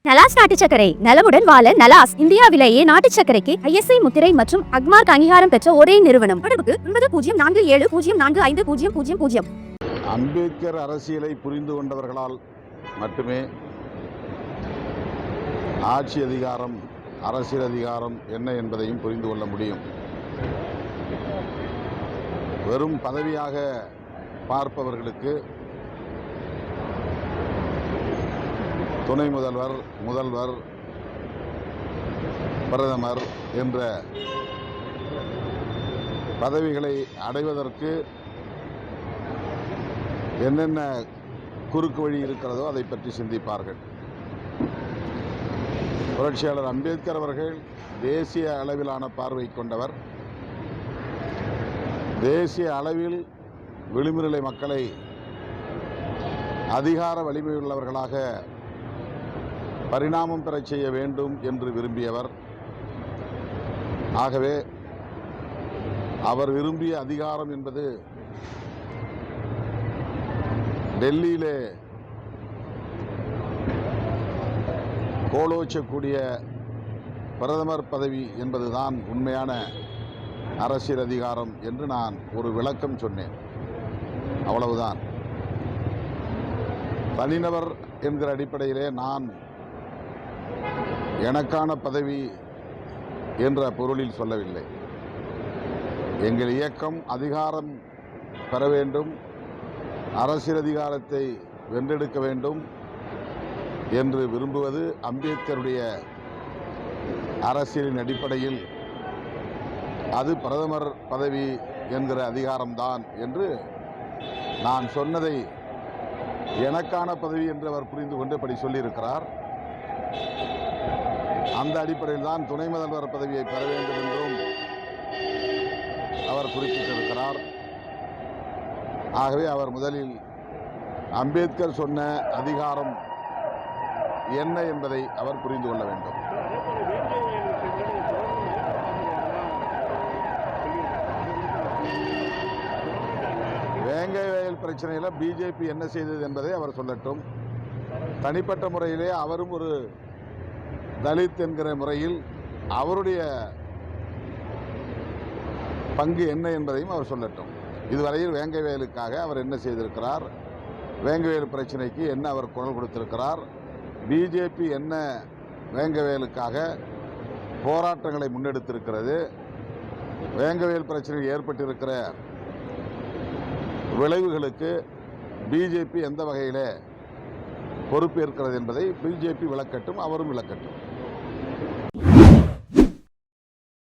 நலாஸ் நாட்டு சர்க்கரை நலமுடன் வாழ நலாஸ் இந்தியாவிலேயே நாட்டு சர்க்கரைக்கு ISI முத்திரை மற்றும் அக்மார்க் அங்கீகாரம் பெற்ற ஒரே நிறுவனம். தொடர்புக்கு 9047045000. அம்பேத்கர் அரசியலை புரிந்து கொண்டவர்களால் மட்டுமே ஆட்சி அதிகாரம், அரசியல் அதிகாரம் என்ன என்பதையும் புரிந்து கொள்ள முடியும். வெறும் பதவியாக பார்ப்பவர்களுக்கு துணை முதல்வர், முதல்வர், பிரதமர் என்ற பதவிகளை அடைவதற்கு என்னென்ன குறுக்கு வழி இருக்கிறதோ அதை பற்றி சிந்திப்பார்கள். புரட்சியாளர் அம்பேத்கர் அவர்கள் தேசிய அளவிலான பார்வை கொண்டவர். தேசிய அளவில் விளிம்புநிலை மக்களை அதிகார வலிமையுள்ளவர்களாக பரிணாமம் பெறச் செய்ய வேண்டும் என்று விரும்பியவர். ஆகவே அவர் விரும்பிய அதிகாரம் என்பது டெல்லியிலே கோலோச்சக்கூடிய பிரதமர் பதவி என்பதுதான் உண்மையான அரசியல் அதிகாரம் என்று நான் ஒரு விளக்கம் சொன்னேன். அவ்வளவுதான். தனிநபர் என்கிற அடிப்படையிலே நான் எனக்கான பதவி என்ற பொருளில் சொல்லவில்லை. எங்கள் இயக்கம் அதிகாரம் பெற வேண்டும், அரசியல் அதிகாரத்தை வென்றெடுக்க வேண்டும் என்று விரும்புவது அம்பேத்கருடைய அரசியலின் அடிப்படையில் அது பிரதமர் பதவி என்கிற அதிகாரம்தான் என்று நான் சொன்னதை எனக்கான பதவி என்று அவர் புரிந்து கொண்டு இப்படி சொல்லியிருக்கிறார். அந்த அடிப்படையில் தான் துணை முதல்வர் பதவியை பெற வேண்டும் என்றும் அவர் குறிப்பிட்டிருக்கிறார். ஆகவே அவர் முதலில் அம்பேத்கர் சொன்ன அதிகாரம் என்ன என்பதை அவர் புரிந்து கொள்ள வேண்டும். வேங்கை வயல் பிரச்சனையில் பிஜேபி என்ன செய்தது என்பதை அவர் சொல்லட்டும். தனிப்பட்ட முறையிலே அவரும் ஒரு தலித் என்கிற முறையில் அவருடைய பங்கு என்ன என்பதையும் அவர் சொல்லட்டும். இதுவரையில் வேங்கை வயலுக்காக அவர் என்ன செய்திருக்கிறார், வேங்கை வயல் பிரச்சனைக்கு என்ன அவர் குரல் கொடுத்திருக்கிறார், பிஜேபி என்ன வேங்கை வயலுக்காக போராட்டங்களை முன்னெடுத்திருக்கிறது, வேங்கை வயல் பிரச்சனையில் ஏற்பட்டிருக்கிற விளைவுகளுக்கு பிஜேபி எந்த வகையில் பொறுப்பேற்கிறது என்பதை பிஜேபி விளக்கட்டும், அவரும் விளக்கட்டும்.